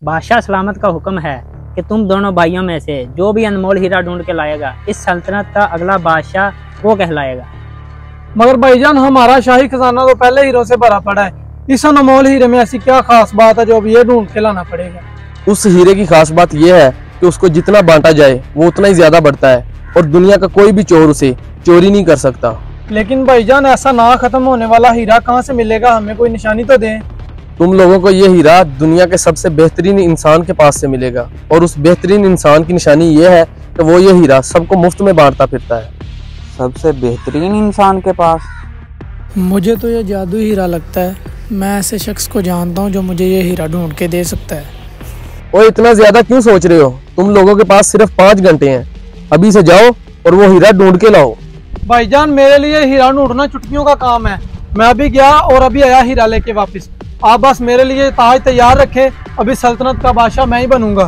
बादशाह सलामत का हुक्म है कि तुम दोनों भाइयों में से जो भी अनमोल हीरा ढूंढ के लाएगा इस सल्तनत का अगला बादशाह वो कहलाएगा। मगर भाईजान हमारा शाही खजाना तो पहले हीरों से भरा पड़ा है, इस अनमोल हीरे में ऐसी क्या खास बात है जो अब ये ढूंढ के लाना पड़ेगा? उस हीरे की खास बात यह है कि उसको जितना बांटा जाए वो उतना ही ज्यादा बढ़ता है और दुनिया का कोई भी चोर उसे चोरी नहीं कर सकता। लेकिन भाईजान ऐसा ना खत्म होने वाला हीरा कहाँ से मिलेगा? हमें कोई निशानी तो दें। तुम लोगों को ये हीरा दुनिया के सबसे बेहतरीन इंसान के पास से मिलेगा और उस बेहतरीन इंसान की निशानी ये है कि वो ये हीरा सबको मुफ्त में बांटता फिरता है। सबसे बेहतरीन इंसान के पास? मुझे तो ये जादू हीरा लगता है। मैं ऐसे शख्स को जानता हूँ जो मुझे ये हीरा ढूंढ के दे सकता है। और इतना ज्यादा क्यों सोच रहे हो? तुम लोगों के पास सिर्फ 5 घंटे हैं, अभी से जाओ और वो हीरा ढूंढ के लाओ। भाईजान मेरे लिए हीरा ढूंढना चुटकियों का काम है। मैं अभी गया और अभी आया हीरा लेके वापस। आप बस मेरे लिए ताज तैयार रखे, अभी सल्तनत का बादशाह मैं ही बनूंगा।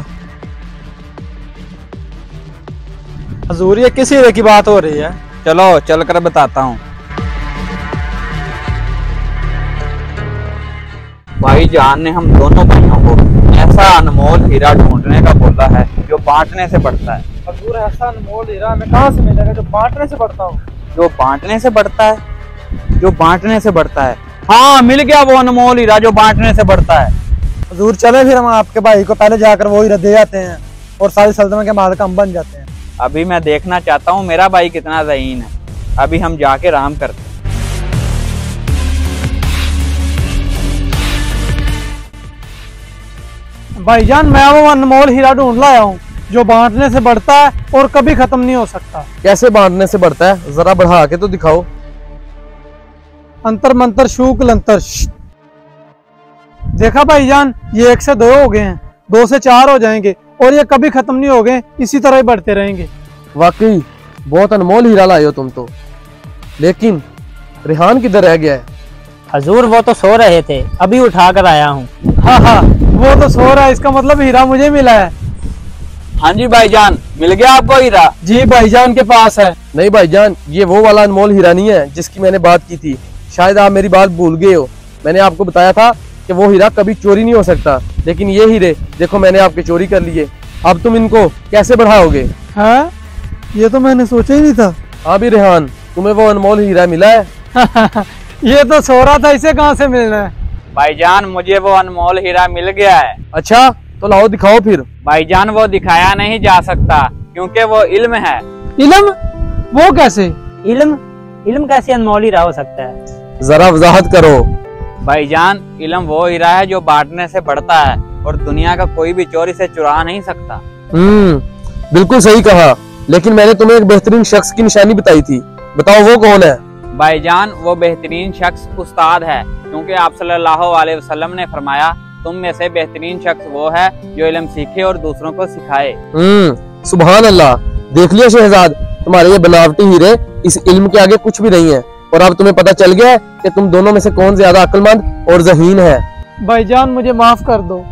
हजूर ये किस हीरे की बात हो रही है? चलो चल कर बताता हूँ। भाईजान ने हम दोनों भाइयों को ऐसा अनमोल हीरा ढूंढने का बोला है जो बांटने से बढ़ता है। हजूर ऐसा अनमोल हीरा हमें कहाँ से मिलेगा जो बांटने से बढ़ता हो? जो बांटने से बढ़ता है? जो बांटने से बढ़ता है? हाँ, मिल गया वो अनमोल हीरा जो बांटने से बढ़ता है। हजूर चले फिर हम आपके भाई को पहले जाकर वो हीरा दे जाते हैं और सारी सल्तनत के मालिक हम बन जाते हैं। अभी मैं देखना चाहता हूँ मेरा भाई कितना ज़हीन है। अभी हम जाके आराम करते हैं। भाईजान मैं वो अनमोल हीरा ढूंढ लाया हूँ जो बांटने से बढ़ता है और कभी खत्म नहीं हो सकता। कैसे बांटने से बढ़ता है? जरा बढ़ा के तो दिखाओ। अंतर मंतर शूक लंतर। देखा भाईजान, ये 1 से 2 हो गए हैं, 2 से 4 हो जाएंगे और ये कभी खत्म नहीं हो गए, इसी तरह ही बढ़ते रहेंगे। वाकई बहुत अनमोल हीरा लाए हो तुम तो। लेकिन रेहान किधर रह गया है? हजूर वो तो सो रहे थे, अभी उठा कर आया हूँ। हाँ हाँ, वो तो सो रहा है, इसका मतलब हीरा मुझे मिला है। हाँ जी भाईजान, मिल गया आपको हीरा? जी भाईजान के पास है। नहीं भाईजान, ये वो वाला अनमोल हीरा नहीं है जिसकी मैंने बात की थी। शायद आप मेरी बात भूल गए हो। मैंने आपको बताया था कि वो हीरा कभी चोरी नहीं हो सकता, लेकिन ये हीरे देखो मैंने आपके चोरी कर लिए। अब तुम इनको कैसे बढ़ाओगे? हाँ, ये तो मैंने सोचा ही नहीं था। हाँ भी रेहान, तुम्हें वो अनमोल हीरा मिला है? ये तो सो रहा था, इसे कहाँ से मिलना है? भाईजान मुझे वो अनमोल हीरा मिल गया है। अच्छा तो लाओ दिखाओ फिर। भाईजान वो दिखाया नहीं जा सकता क्योंकि वो इल्म है। इल्म? वो कैसे? इल्म कैसे अनमोल हीरा हो सकता है? जरा वजाहत करो। भाईजान इल्म वो हीरा है जो बांटने से बढ़ता है और दुनिया का कोई भी चोरी से चुरा नहीं सकता। बिल्कुल सही कहा, लेकिन मैंने तुम्हें एक बेहतरीन शख्स की निशानी बताई थी, बताओ वो कौन है? भाईजान वो बेहतरीन शख्स उस्ताद है, क्योंकि आप सल्लल्लाहु अलैहि वसल्लम ने फरमाया तुम में से बेहतरीन शख्स वो है जो इल्म सीखे और दूसरों को सिखाए। सुभान अल्लाह। देख लिया शहजाद, तुम्हारे ये बनावटी हीरे इस इल्म के आगे कुछ भी नहीं है और अब तुम्हें पता चल गया है कि तुम दोनों में से कौन ज्यादा अक्लमंद और ज़हीन है। भाईजान मुझे माफ कर दो,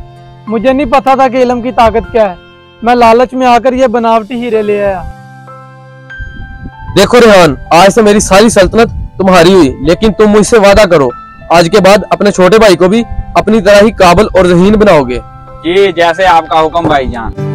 मुझे नहीं पता था कि इल्म की ताकत क्या है। मैं लालच में आकर ये बनावटी हीरे ले आया। देखो रेहान, आज से मेरी सारी सल्तनत तुम्हारी हुई, लेकिन तुम मुझसे वादा करो आज के बाद अपने छोटे भाई को भी अपनी तरह ही काबिल और ज़हीन बनाओगे। जी जैसे आपका हुक्म भाईजान।